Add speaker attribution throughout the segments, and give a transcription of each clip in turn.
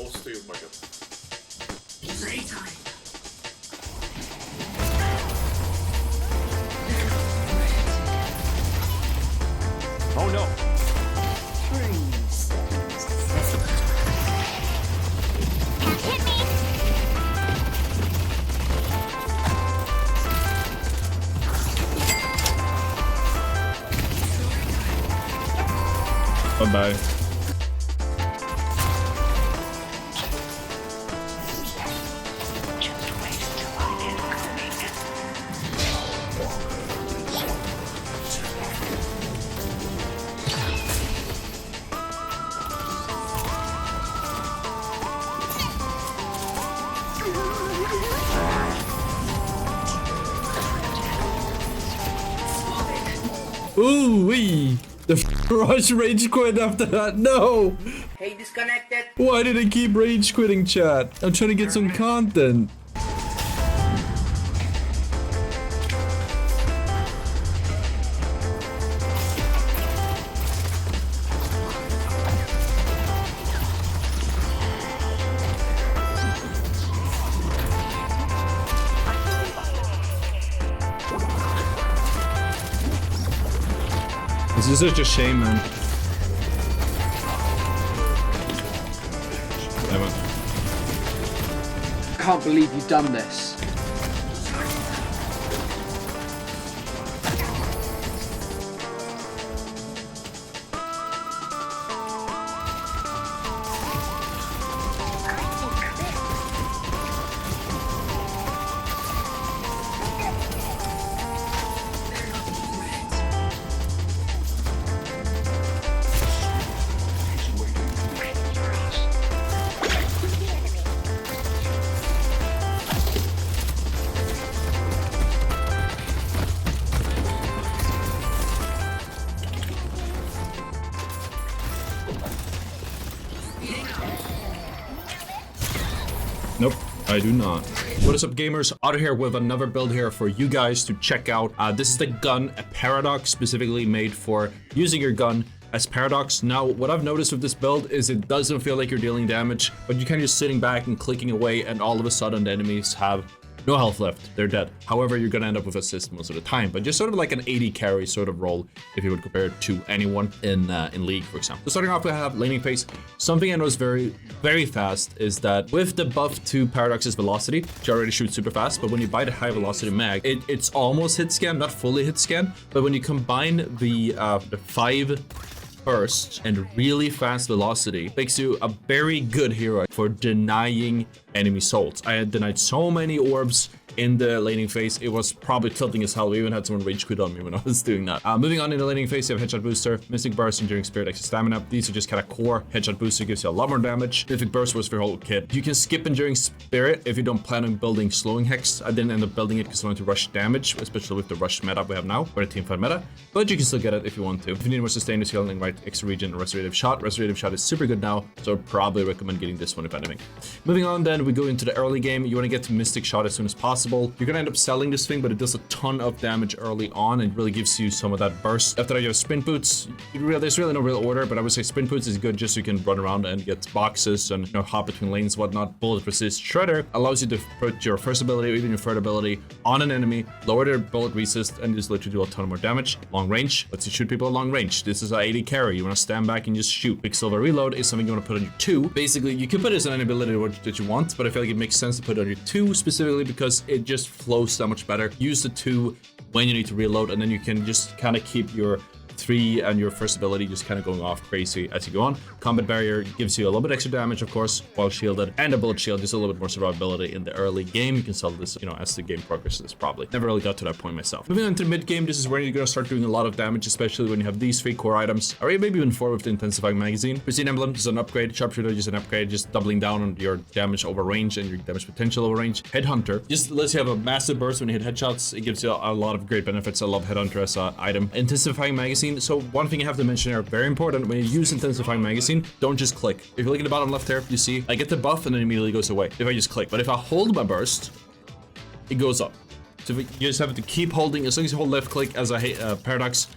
Speaker 1: close to you, my god.
Speaker 2: Playtime.
Speaker 1: Oh no!
Speaker 2: 3 seconds.
Speaker 3: Hit me!
Speaker 4: Bye-bye. Ooh wee! The rush rage quit after that. No!
Speaker 2: Hey, disconnected.
Speaker 4: Why did I keep rage quitting, chat? I'm trying to get some content. This is such a shame, man.
Speaker 5: Can't believe you've done this.
Speaker 4: Nope, I do not. What is up, gamers? ottr here with another build here for you guys to check out. This is the gun, a paradox specifically made for using your gun as paradox. Now, what I've noticed with this build is it doesn't feel like you're dealing damage, but you're kind of just sitting back and clicking away, and all of a sudden the enemies have no health left. They're dead. However, you're gonna end up with assist most of the time, but just sort of like an 80 carry sort of role if you would compare it to anyone in League, for example. So starting off, we have laning phase. Something I noticed very fast is that with the buff to Paradox's velocity, she already shoots super fast, but when you buy the high velocity mag, it's almost hit scan, not fully hit scan, but when you combine the 5 burst and really fast velocity, makes you a very good hero for denying enemy souls. I had denied so many orbs in the laning phase, it was probably tilting as hell. We even had someone rage quit on me when I was doing that. Moving on in the laning phase, you have headshot booster, mystic burst, enduring spirit, extra stamina. These are just kind of core. Headshot booster gives you a lot more damage. Mythic burst was for your whole kit. You can skip enduring spirit if you don't plan on building slowing hex. I didn't end up building it because I wanted to rush damage, especially with the rush meta we have now, or the teamfight meta, but you can still get it if you want to. If you need more sustained healing, right, extra regen, restorative shot. Restorative shot is super good now, so I'd probably recommend getting this one if anything. Moving on, then we go into the early game. You want to get to mystic shot as soon as possible. You're gonna end up selling this thing, but it does a ton of damage early on and really gives you some of that burst. After that, you have sprint boots. There's really no real order, but I would say sprint boots is good just so you can run around and get boxes and, you know, hop between lanes, whatnot. Bullet resist shredder allows you to put your first ability or even your third ability on an enemy, lower their bullet resist, and just literally do a ton more damage. Long range lets you shoot people at long range. This is a 80 carry. You want to stand back and just shoot. Quicksilver reload is something you want to put on your 2. Basically, you can put this on any ability that you want, but I feel like it makes sense to put it on your 2 specifically because it just flows so much better. Use the 2 when you need to reload, and then you can just kind of keep your 3 and your first ability just kind of going off crazy as you go on. Combat barrier gives you a little bit extra damage, of course, while shielded, and a bullet shield, just a little bit more survivability in the early game. You can sell this, you know, as the game progresses, probably. Never really got to that point myself. Moving on to the mid game, this is where you're going to start doing a lot of damage, especially when you have these 3 core items, or maybe even 4 with the intensifying magazine. Pristine emblem is an upgrade. Sharpshooter is an upgrade, just doubling down on your damage over range and your damage potential over range. Headhunter just lets you have a massive burst when you hit headshots. It gives you a lot of great benefits. I love Headhunter as an item. Intensifying magazine. So one thing you have to mention here, very important, when you use intensifying magazine, don't just click. If you look at the bottom left here, you see I get the buff and then it immediately goes away if I just click. But if I hold my burst, it goes up. So you just have to keep holding. As long as you hold left click as a paradox,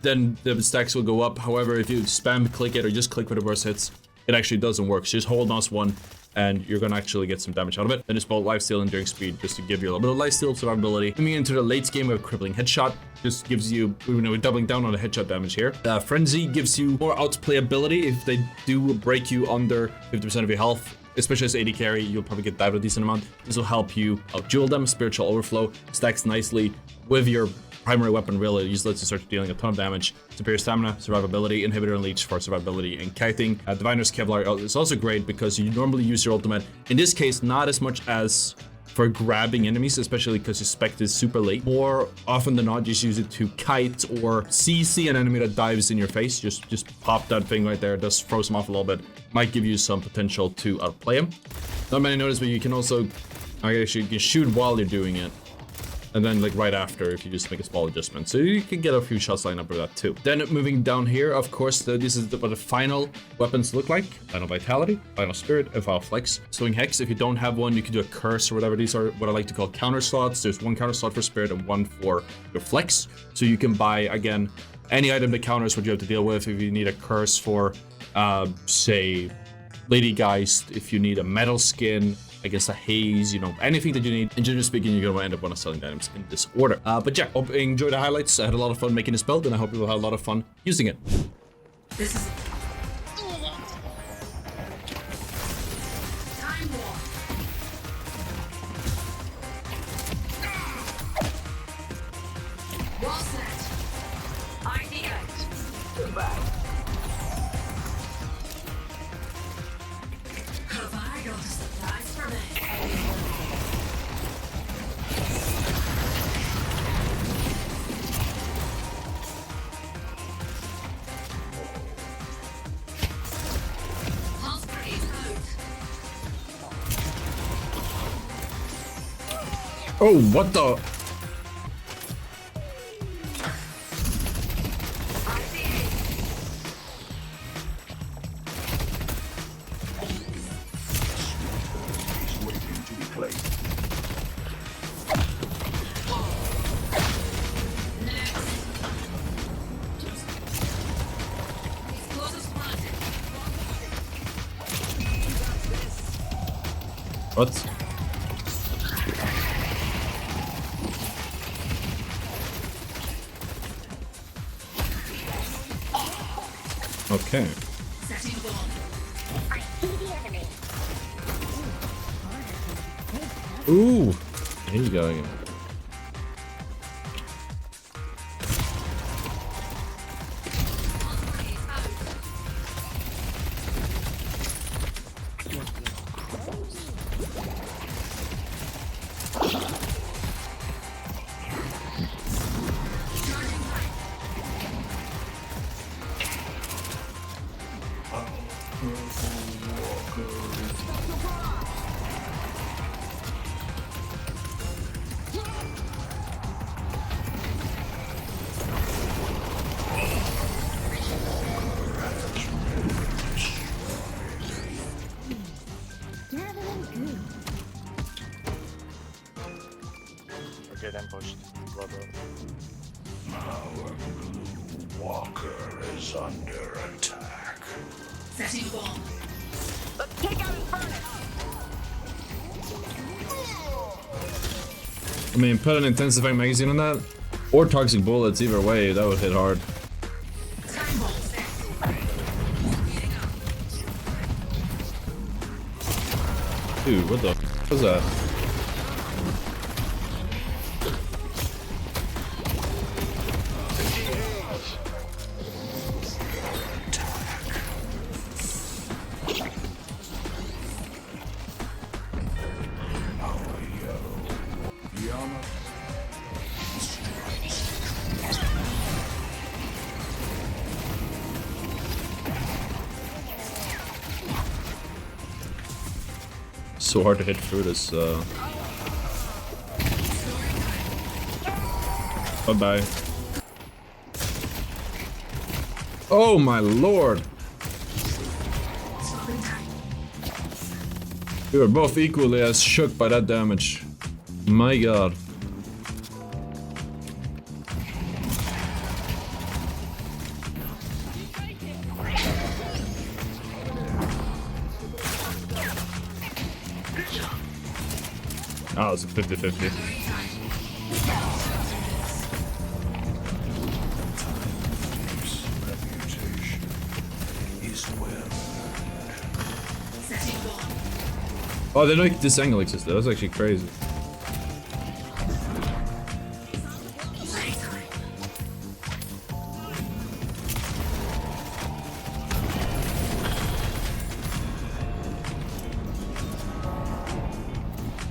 Speaker 4: then the stacks will go up. However, if you spam click it or just click where the burst hits, it actually doesn't work. So just hold NOS1 and you're gonna actually get some damage out of it. Then it's both lifesteal and enduring speed, just to give you a little bit of lifesteal survivability. Moving into the late game with crippling headshot, just gives you, we're doubling down on the headshot damage here. Frenzy gives you more outplay ability if they do break you under 50% of your health. Especially as AD carry, you'll probably get dived a decent amount. This will help you out-duel them. Spiritual Overflow stacks nicely with your primary weapon, really useless to start dealing a ton of damage. Superior Stamina, Survivability, Inhibitor and Leech for survivability and kiting. Diviner's Kevlar is also great because you normally use your ultimate. In this case, not as much as for grabbing enemies, especially because your spec is super late. More often than not, just use it to kite or CC an enemy that dives in your face. Just pop that thing right there. Just throws him off a little bit. Might give you some potential to outplay him. Not many notice, but you can also, actually, you can shoot while you're doing it. And then like right after, if you just make a small adjustment. So you can get a few shots lined up with that too. Then moving down here, of course, this is what the final weapons look like. Final Vitality, Final Spirit, and Final Flex. Swing Hex, if you don't have one, you can do a Curse or whatever. These are what I like to call counter slots. There's one counter slot for Spirit and one for your Flex. So you can buy, again, any item that counters what you have to deal with. If you need a Curse for, say, Lady Geist, if you need a Metal Skin, I guess a haze, you know, anything that you need. And generally speaking, you're gonna end up selling items in this order. But yeah, hope you enjoyed the highlights. I had a lot of fun making this build, and I hope you will have a lot of fun using it.
Speaker 2: This is time war. Well set. Idea. Goodbye. Provide all the supplies for me. Pulse is out.
Speaker 4: Oh, what the? What? Okay. Ooh, there you go again.
Speaker 1: Okay, then pushed. Well done.
Speaker 3: Our blue walker is under attack.
Speaker 2: Setting bomb.
Speaker 6: Let's take out his furnace!
Speaker 4: I mean, put an intensifying magazine on that, or toxic bullets. Either way, that would hit hard.
Speaker 2: Time bomb set.
Speaker 4: Dude, what the f was that? So hard to hit through this. Bye bye. Oh my lord! We were both equally as shook by that damage. My god. Oh, it's a 50-50.
Speaker 3: Reputation is well.
Speaker 2: Setting bomb.
Speaker 4: Oh, they know this angle existed. That's actually crazy.
Speaker 2: Playtime.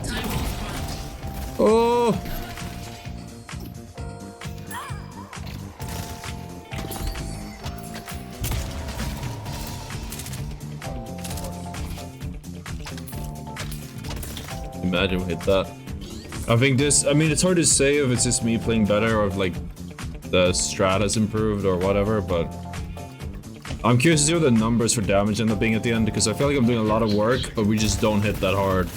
Speaker 2: Time bomb front.
Speaker 4: Oh! Imagine we hit that. I think this, I mean, it's hard to say if it's just me playing better or if like the strat has improved or whatever, but I'm curious to see what the numbers for damage end up being at the end because I feel like I'm doing a lot of work, but we just don't hit that hard.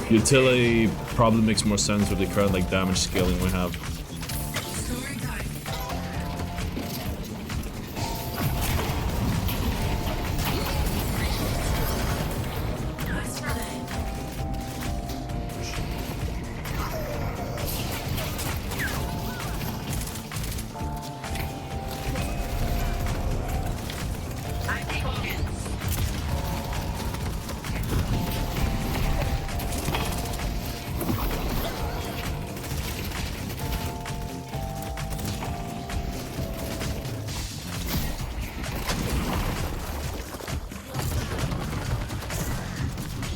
Speaker 4: Utility probably makes more sense with the current like damage scaling we have.
Speaker 2: Story time. Nice for them. I take focus.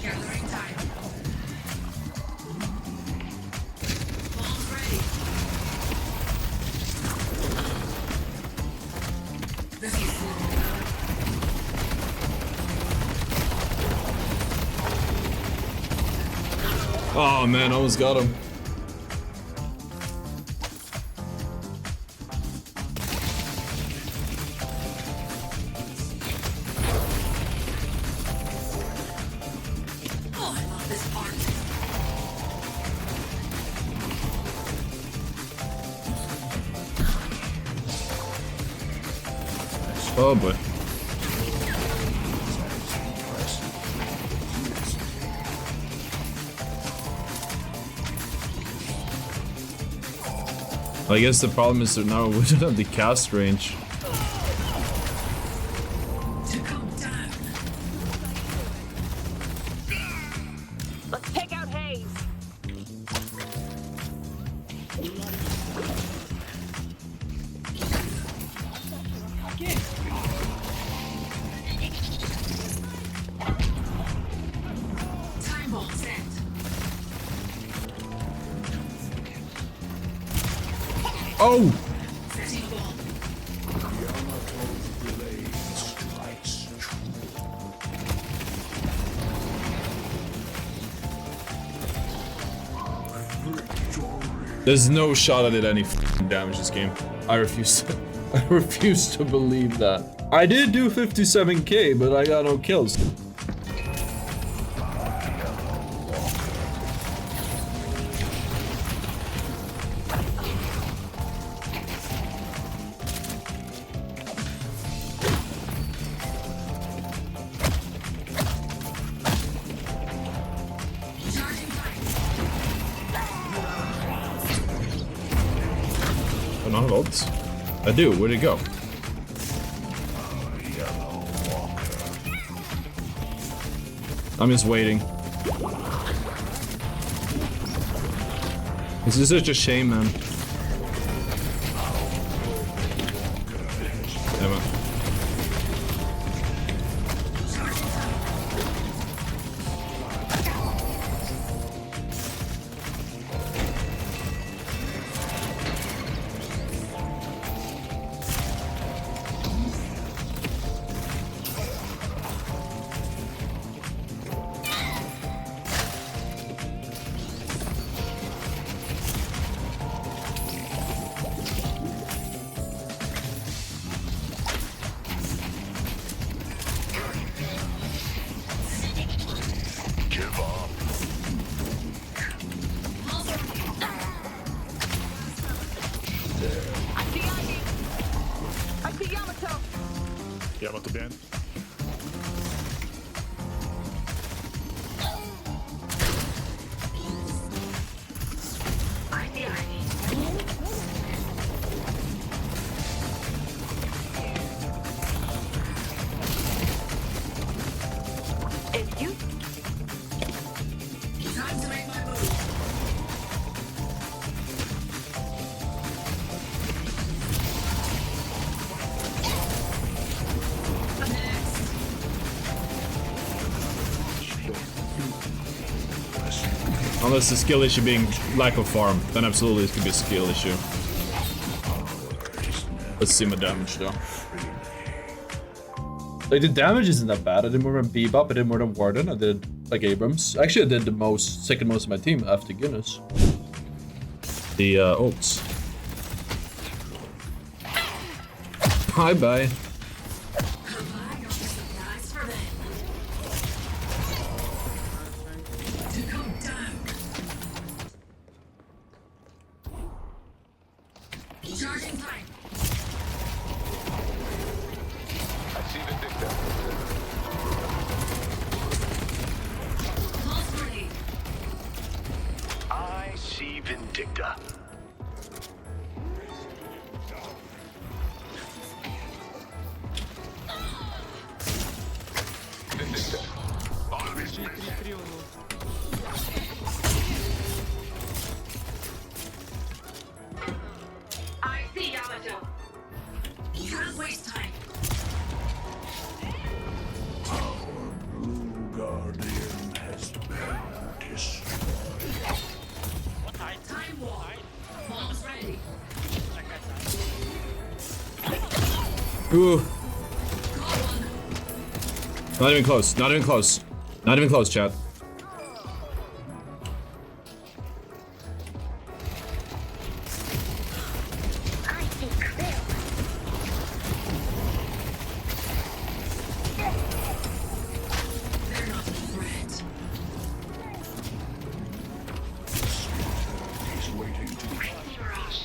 Speaker 2: Gathering time. Bombs ready. This is
Speaker 4: Oh man, almost got him.
Speaker 2: Oh, I love this part.
Speaker 4: Oh boy. I guess the problem is that now we don't have the cast range.
Speaker 2: To come down.
Speaker 6: Let's take out Hayes.
Speaker 2: Time bomb set.
Speaker 4: Oh!
Speaker 2: Setting bomb.
Speaker 3: Blade strikes true.
Speaker 4: There's no shot I did any f***ing damage this game. I refuse to, I refuse to believe that. I did do 57k, but I got no kills.
Speaker 2: Charging time.
Speaker 4: I don't have ults. I do. Where'd it go?
Speaker 3: Yellow Walker.
Speaker 4: I'm just waiting. This is such a shame, man. Damn it. Unless the skill issue being lack of farm, then absolutely it could be a skill issue. Let's see my damage though. Like, the damage isn't that bad. I did more than Bebop, I did more than Warden, I did like Abrams. Actually, I did the most, second most of my team after Guinness. The ults. Bye bye.
Speaker 2: Supplies for them. To come down. Charging time. Pulse grenade.
Speaker 3: I see Vindicta.
Speaker 2: I see Yamato. You can't waste time.
Speaker 3: Blue Guardian has been destroyed.
Speaker 2: Time wall. Bombs ready.
Speaker 4: Ooh. Not even close, not even close. Not even close, chat.
Speaker 2: They're not a threat.
Speaker 3: He's waiting to
Speaker 2: Mirage.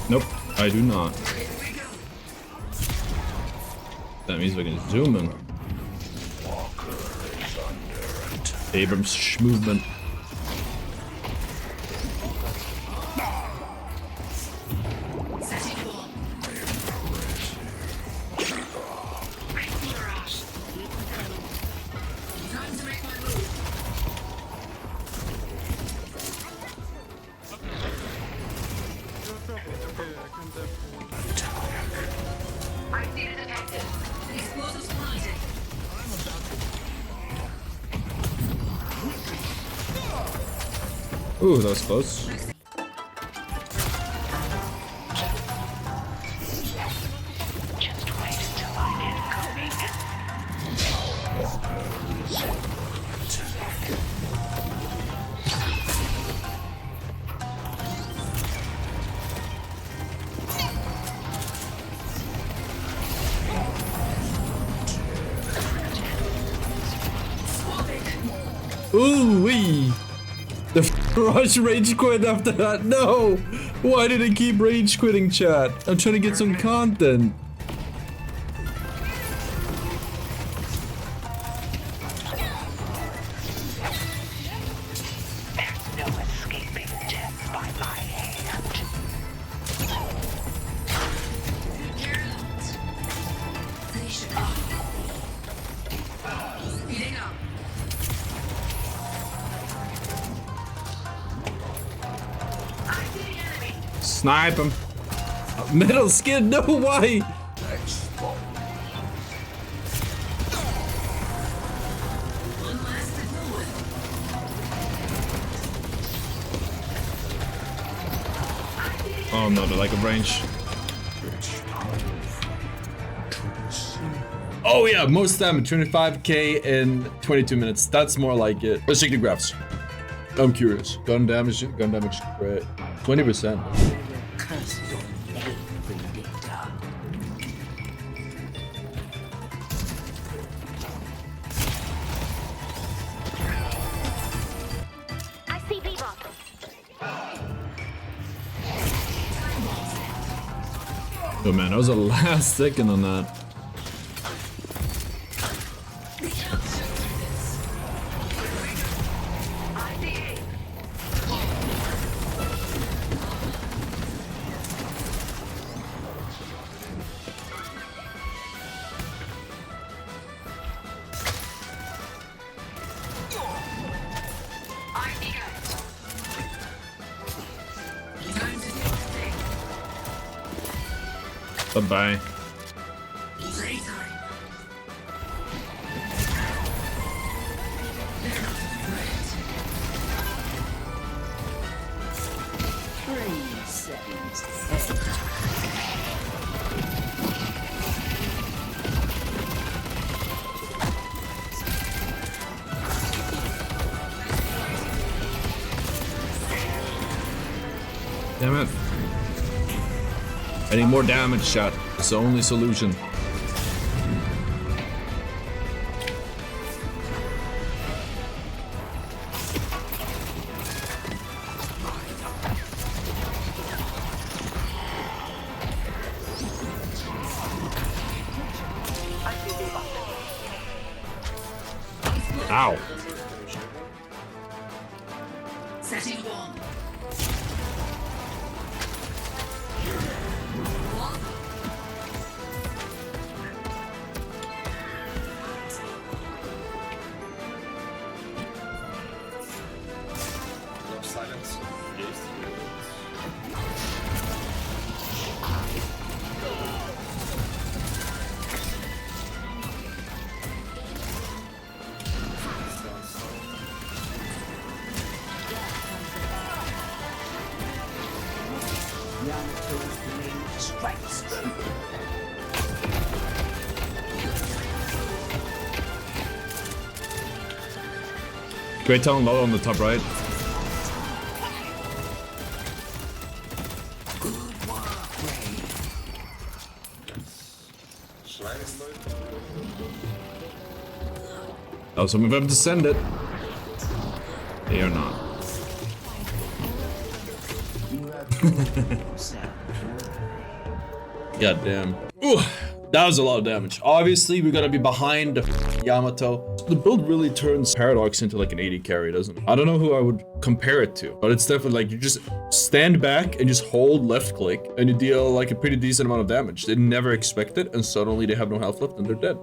Speaker 4: Nope, I do not. That means we can zoom in. Abrams movement.
Speaker 2: Setting bomb. Mirage. Time to make my move. I see it detected. Explosives planted.
Speaker 4: Ooh, that was close. Ooh wee! The rush rage quit after that. No! Why did I keep rage quitting, chat? I'm trying to get some content.
Speaker 6: No escaping death by my hand.
Speaker 2: Finish it off. Speeding up. I see the enemy.
Speaker 4: Snipe him. Metal skin, no, why?
Speaker 2: One last to deal with.
Speaker 4: Oh no, they're like a range. Oh yeah, most damage, 25k in 22 minutes. That's more like it. Let's check the graphs. I'm curious. Gun damage, great. 20%.
Speaker 6: Curse your name, Vindicta.
Speaker 7: I see Bebop.
Speaker 4: Oh man, that was the last second on that.
Speaker 2: I see aim.
Speaker 4: Bye-bye.
Speaker 2: Playtime.
Speaker 4: Damn it. I need more damage shot. It's the only solution. Ow.
Speaker 2: Setting one.
Speaker 4: Great talent low on the top right. Oh, some of them to send it. They are not. God damn. Ooh, that was a lot of damage. Obviously, we're gonna be behind Yamato. The build really turns Paradox into like an 80 carry, doesn't it? I don't know who I would compare it to, but it's definitely like you just stand back and just hold left click and you deal like a pretty decent amount of damage. They never expect it, and suddenly they have no health left and they're dead.